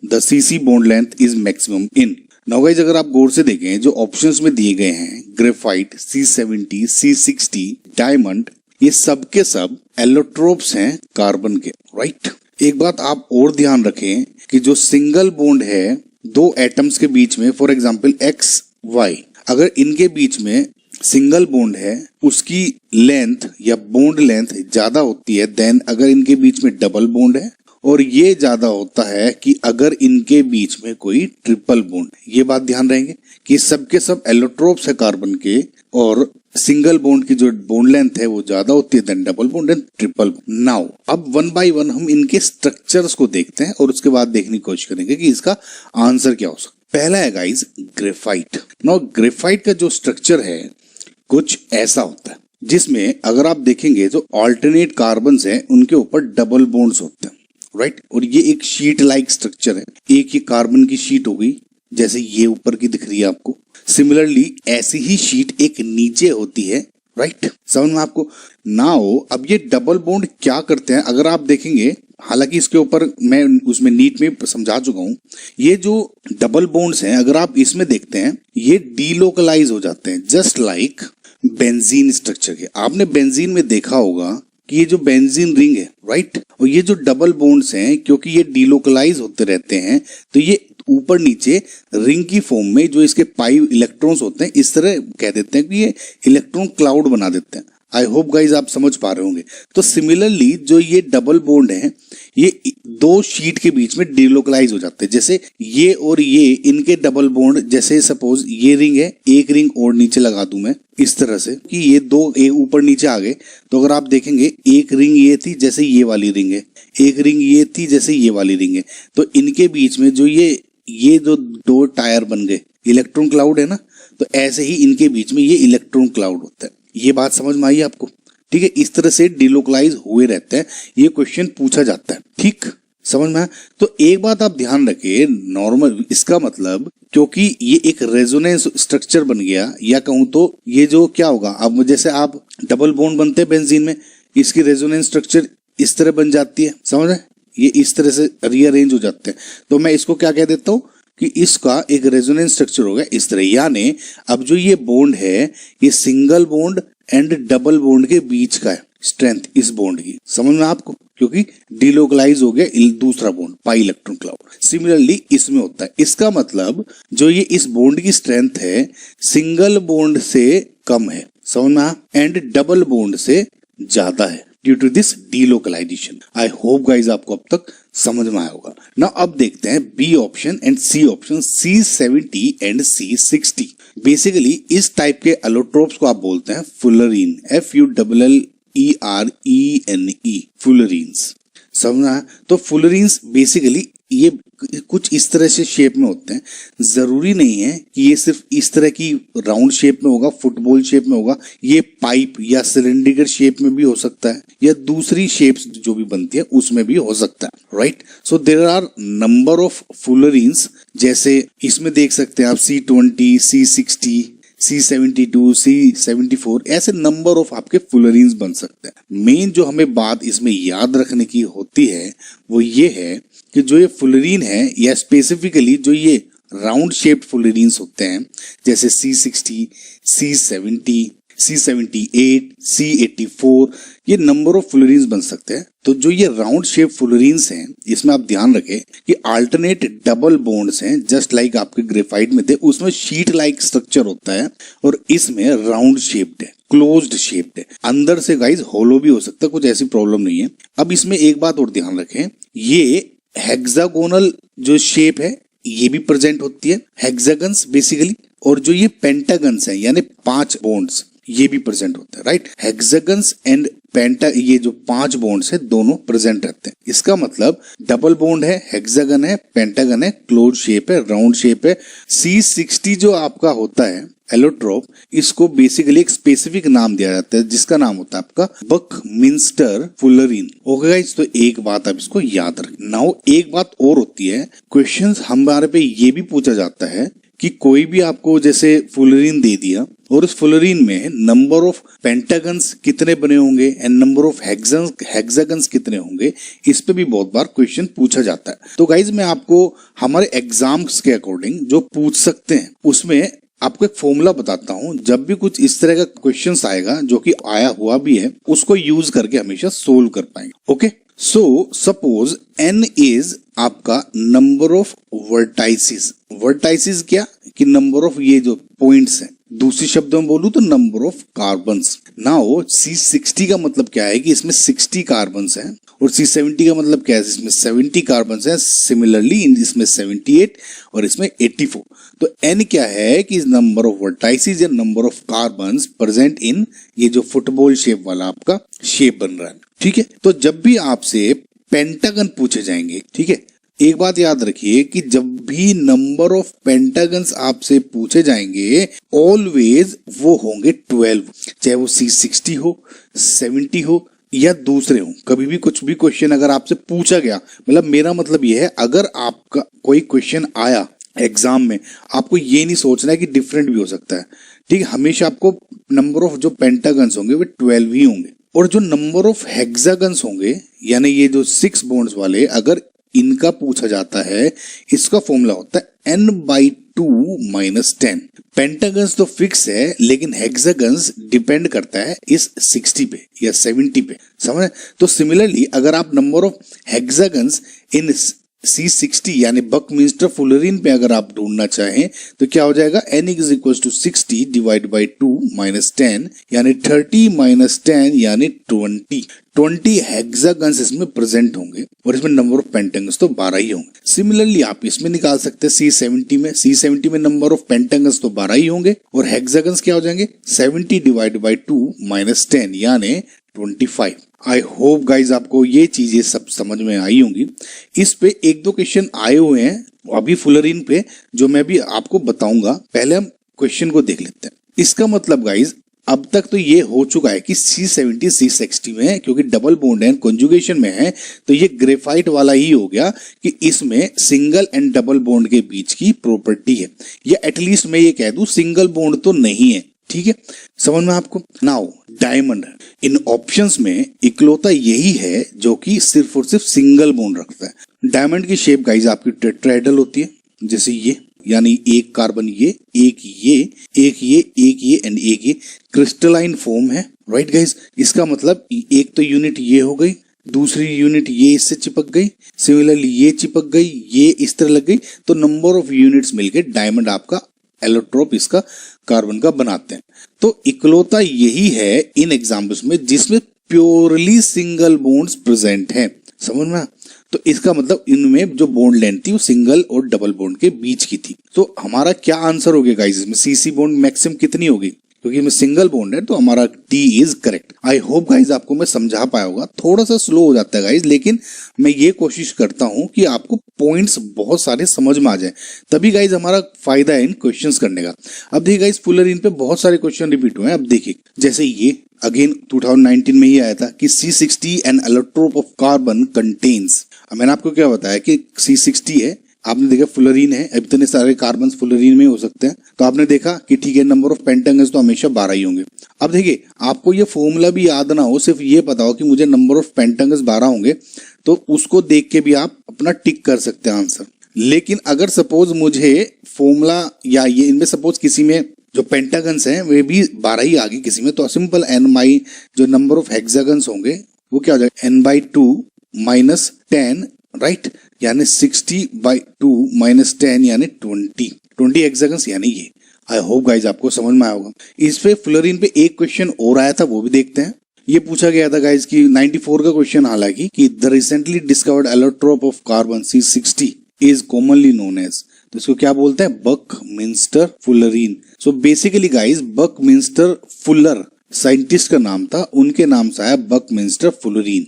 The CC bond length is maximum in. Now guys अगर आप गौर से देखें जो ऑप्शंस में दिए गए हैं ग्रेफाइट, C70, C60, डायमंड, ये सब के सब एलोट्रोप्स हैं कार्बन के, राइट। एक बात आप और ध्यान रखें कि जो सिंगल बॉन्ड है दो एटम्स के बीच में, फॉर एग्जांपल एक्स वाई, अगर इनके बीच में सिंगल बॉन्ड है उसकी लेंथ या बॉन्ड लेंथ ज्यादा होती है देन अगर इनके बीच में डबल बॉन्ड है, और ये ज्यादा होता है कि अगर इनके बीच में कोई ट्रिपल बॉन्ड। ये बात ध्यान रहेंगे कि सबके सब एलोट्रोप्स है कार्बन के, और सिंगल बॉन्ड की जो बॉन्ड लेंथ है वो ज्यादा होती है than double bond and triple. Now अब वन बाय वन हम इनके स्ट्रक्चर्स को देखते हैं और उसके बाद देखने की कोशिश करेंगे कि इसका आंसर क्या हो सकता है। पहला है गाइस ग्रेफाइट। नाउ ग्रेफाइट का जो स्ट्रक्चर है कुछ ऐसा होता है जिसमें अगर आप देखेंगे तो ऑल्टरनेट कार्बन्स हैं उनके ऊपर डबल बॉन्ड्स होते हैं, राइट। और ये एक शीट लाइक स्ट्रक्चर है। एक ही कार्बन की शीट हो गई जैसे ये ऊपर की दिख रही है आपको, सिमिलरली ऐसी ही शीट एक नीचे होती है, राइट। समझ में आपको। नाउ अब ये डबल बॉन्ड क्या करते हैं अगर आप देखेंगे, हालांकि इसके ऊपर मैं उसमें नीट में समझा चुका हूं, ये जो डबल बॉन्ड्स हैं अगर आप इसमें देखते हैं ये डीलोकलाइज हो जाते हैं जस्ट लाइक बेंजीन स्ट्रक्चर के। आपने बेंजीन में देखा होगा कि ये जो बेंजीन रिंग है, राइट, और ये जो डबल बॉन्ड्स हैं क्योंकि ये डीलोकलाइज होते रहते हैं तो ये ऊपर नीचे रिंग की फॉर्म में जो इसके पाई इलेक्ट्रॉन्स होते हैं इस तरह कह देते हैं कि ये इलेक्ट्रॉन क्लाउड बना देते हैं। आई होप गाइज आप समझ पा रहे होंगे। तो सिमिलरली जो ये डबल बॉन्ड है ये दो शीट के बीच में डीलोकलाइज हो जाते हैं, जैसे ये और ये इनके डबल बॉन्ड, जैसे सपोज ये रिंग है, एक रिंग और नीचे लगा दूं मैं इस तरह से कि ये दो ऊपर नीचे आ गए, तो अगर आप देखेंगे एक रिंग ये थी जैसे ये वाली रिंग है, एक रिंग ये थी जैसे ये वाली रिंग है, तो इनके बीच में जो ये जो दो टायर बन गए, इलेक्ट्रॉन क्लाउड है ना, तो ऐसे ही इनके बीच में ये इलेक्ट्रॉन क्लाउड होता है। ये बात समझ में आई आपको, ठीक है। इस तरह से डीलोकलाइज हुए रहते हैं, ये क्वेश्चन पूछा जाता है, ठीक, समझ में आया। तो एक बात आप ध्यान रखिए, नॉर्मल इसका मतलब क्योंकि ये एक रेजोनेंस स्ट्रक्चर बन गया, या कहूं तो ये जो क्या होगा, अब जैसे आप डबल बॉन्ड बनते हैं बेंजीन में, इसकी रेजोनेंस स्ट्रक्चर इस तरह बन जाती है, समझ रहे, ये इस तरह से रीअरेंज हो जाते हैं, तो मैं इसको क्या कह देता हूं कि इसका एक रेजोनेंस स्ट्रक्चर हो गया इस तरह। यानी अब जो ये बॉन्ड है ये single bond and double bond के बीच का है स्ट्रेंथ इस बॉन्ड की, समझ में आपको, क्योंकि डीलोकलाइज हो गया दूसरा bond pi electron cloud. Similarly इसमें होता है, इसका मतलब जो ये इस बॉन्ड की स्ट्रेंथ है सिंगल बॉन्ड से कम है, समझ में, एंड डबल बॉन्ड से ज्यादा है due to this delocalisation. I hope guys आपको अब तक समझ में आया होगा ना। अब देखते हैं B option and C option, C70 and C60। Basically इस टाइप के एलोट्रोप्स को आप बोलते हैं फुलरीन, FULLERENE, फुलरीन्स, समझना। तो फुलरीन्स बेसिकली ये कुछ इस तरह से शेप में होते हैं, जरूरी नहीं है कि ये सिर्फ इस तरह की राउंड शेप में होगा, फुटबॉल शेप में होगा, ये पाइप या सिलेंडरिकल शेप में भी हो सकता है, या दूसरी शेप्स जो भी बनती है उसमें भी हो सकता है, right. So there are number of फुलरीन्स, जैसे इसमें देख सकते हैं आप C20, C60, C72, C74, ऐसे नंबर ऑफ आपके फुलरीन्स बन सकते हैं। मेन जो हमें बात इसमें याद रखने की होती है वो ये है कि जो ये फुलरीन है, या स्पेसिफिकली जो ये राउंड शेप्ड फुलरीन्स होते हैं जैसे C60, C70, C78, C84, ये नंबर ऑफ फुलरीन्स बन सकते हैं। तो जो ये राउंड शेप फुलरीन्स हैं इसमें आप ध्यान रखें कि अल्टरनेट डबल बॉन्ड्स हैं, जस्ट लाइक आपके ग्रेफाइट में थे, उसमें शीट लाइक स्ट्रक्चर होता है और इसमें राउंड शेप्ड है, क्लोज्ड शेप्ड है, अंदर से गाइज होलो भी हो सकता है, कुछ ऐसी प्रॉब्लम नहीं है। अब इसमें एक बात और ध्यान रखें, ये हेक्सागोनल जो शेप है ये भी प्रेजेंट होती है, हेक्सागन्स बेसिकली, और जो ये पेंटागन्स है यानी 5 बॉन्ड्स ये भी प्रेजेंट होते हैं, राइट। हेक्सागन्स एंड पेंटा, ये जो 5 बॉन्ड्स है दोनों प्रेजेंट रहते हैं। इसका मतलब डबल बॉन्ड है, हेक्सागन है, पेंटागन है, क्लोज शेप है, राउंड शेप है। C60 जो आपका होता है एलोट्रोप, इसको बेसिकली एक स्पेसिफिक नाम दिया जाता है जिसका नाम होता है आपका बकमिंस्टर फुलरीन। ओके गाइस, तो एक बात आप इसको याद रखें। नाउ एक बात और होती है, क्वेश्चंस हमारे पे ये भी पूछा जाता है कि कोई भी आपको जैसे फुलरीन दे दिया और इस फुलरीन में नंबर ऑफ पेंटागन्स कितने बने होंगे एंड नंबर ऑफ हेक्सागन्स कितने होंगे, इस पे भी बहुत बार क्वेश्चन पूछा जाता है। तो गाइज मैं आपको हमारे एग्जाम्स के अकॉर्डिंग जो पूछ सकते हैं उसमें आपको एक फॉर्मूला बताता हूं। जब भी कुछ इस तरह का क्वेश्चंस आएगा जो कि आया हुआ भी है, उसको यूज करके हमेशा सोल्व कर पाएंगे। Okay, so suppose n is आपका नंबर ऑफ वर्टाइसिस। वर्टाइसिस क्या कि नंबर ऑफ ये जो पॉइंट्स हैं, दूसरी शब्दों में बोलूं तो number of carbons. Now C60 का मतलब क्या है कि इसमें 60 कार्बन्स हैं और C70 का मतलब क्या है, इसमें 70 कार्बन्स हैं। सिमिलरली इसमें 78 और इसमें 84। तो n क्या है कि इस नंबर ऑफ वर्टाइसिस या number of carbons present in ये जो फुटबॉल शेप वाला आपका शेप बन रहा है। ठीक है, तो जब भी आपसे पेंटागन पूछे जाएंगे, ठीक है, एक बात याद रखिए कि जब भी नंबर ऑफ पेंटागन्स आपसे पूछे जाएंगे ऑलवेज वो होंगे 12, चाहे वो C60 हो, 70 हो या दूसरे हो। कभी भी कुछ भी क्वेश्चन अगर आपसे पूछा गया, मतलब मेरा मतलब ये है, अगर आपका कोई क्वेश्चन आया एग्जाम में, आपको ये नहीं सोचना है कि डिफरेंट भी हो सकता है। ठीक है, हमेशा आपको नंबर ऑफ जो पेंटागन्स होंगे वो 12 ही होंगे और जो नंबर ऑफ हेक्सागन्स होंगे यानी ये जो 6 बॉन्ड्स वाले, अगर इनका पूछा जाता है, इसका फॉर्मूला होता है n/2 - 10। पेंटागन्स तो फिक्स है लेकिन हेक्सागन्स डिपेंड करता है इस 60 पे या 70 पे, समझ। तो सिमिलरली अगर आप number of hexagons in C60 यानी बकमिंस्टर फुलरीन पे अगर आप ढूंढना चाहें तो क्या हो जाएगा, n = 60 / 2 - 10 यानी 30 - 10 यानी 20 हेक्सागन्स इसमें प्रेजेंट होंगे और इसमें नंबर ऑफ पेंटागन्स तो 12 ही होंगे। सिमिलरली आप इसमें निकाल सकते हैं C70 में नंबर ऑफ पेंटागन्स तो 12 ही होंगे और हेक्सागन्स क्या हो जाएंगे, 70 / 2 - 10 यानी 25। आई होप गाइज आपको ये चीजें सब समझ में आई होंगी। इस पे एक दो क्वेश्चन आए हुए हैं अभी फुलरीन पे जो मैं भी आपको बताऊंगा। पहले हम क्वेश्चन को देख लेते हैं। इसका मतलब गाइज अब तक तो ये हो चुका है कि C70 C60 में है, क्योंकि डबल बॉन्ड है, कंजुगेशन में है, तो ये ग्रेफाइट वाला ही हो गया कि इसमें सिंगल एंड डबल बॉन्ड के बीच की प्रॉपर्टी है, या एटलीस्ट मैं ये कह दूं सिंगल बॉन्ड तो नहीं है। ठीक है, समझ में आपको। नाउ डायमंड, इन ऑप्शंस में इकलौता यही है जो कि सिर्फ और सिर्फ सिंगल बॉन्ड रखता है। डायमंड की शेप गाइज आपकी टेट्राहेड्रल होती है, जैसे ये, यानी एक कार्बन ये, एक ये, एक ये, एक ये एंड एक ये क्रिस्टलाइन फॉर्म है। राइट गाइज, इसका मतलब एक तो यूनिट ये हो गई, दूसरी यूनिट ये इससे चिपक गई, सिमिलरली ये चिपक गई, ये इस तरह लग गई, तो नंबर ऑफ यूनिट्स मिलके डायमंड आपका एलोट्रोप इसका कार्बन का बनाते हैं। तो इकलौता यही है इन एग्जाम्पल्स में जिसमें प्योरली सिंगल बॉन्ड्स प्रेजेंट हैं, समझ में। तो इसका मतलब इनमें जो बॉन्ड लेंथ थी वो सिंगल और डबल बॉन्ड के बीच की थी। तो हमारा क्या आंसर हो गया गाइस, इसमें CC बॉन्ड मैक्सिमम कितनी होगी, क्योंकि इसमें सिंगल बॉन्ड है तो हमारा D is correct. I hope guys आपको मैं समझा पाया होगा। थोड़ा सा स्लो हो जाता है गाइज, लेकिन मैं ये कोशिश करता हूं कि आपको पॉइंट्स बहुत सारे समझ में आ जाए, तभी गाइज हमारा फायदा है इन क्वेश्चंस करने का। अब देखिए गाइज फुलरीन पे बहुत सारे क्वेश्चन रिपीट हुए हैं। अब देखिए जैसे ये अगेन 2019 में ही आया था कि C60 N allotrope of carbon contains. मैंने आपको क्या बताया कि C60 है, आपने देखा फुलरीन है, इतने सारे कार्बन फुलरीन में हो सकते हैं, तो आपने देखा कि ठीक है नंबर ऑफ पेंटागन्स तो हमेशा 12 ही होंगे। अब देखिए आपको ये फॉर्मूला भी याद ना हो, सिर्फ ये पता हो कि मुझे नंबर ऑफ पेंटागन्स 12 होंगे, तो उसको देख के भी आप अपना टिक कर सकते हैं आंसर। लेकिन अगर सपोज मुझे फॉर्मूला या ये इनमें सपोज किसी में जो पेंटागन्स हैं वे भी 12 ही आ गई किसी में, तो सिंपल n जो नंबर ऑफ हेक्सागन्स होंगे वो क्या हो जाएगा, n/2 - 10, राइट, यानी 60/2 - 10 यानी 20 हेक्सागन्स यानी ये। आई होप गाइज आपको समझ में आया होगा। इस पे फ्लोरीन पे एक क्वेश्चन और आया था, वो भी देखते हैं। ये पूछा गया था गाइज कि 94 का क्वेश्चन, हालांकि कि the recently discovered allotrope of carbon C60 is commonly known as, तो इसको क्या बोलते हैं, buckminsterfullerene. So basically guys Buckminster Fuller scientist का नाम था, उनके नाम से आया बकमिंस्टर फुलरीन।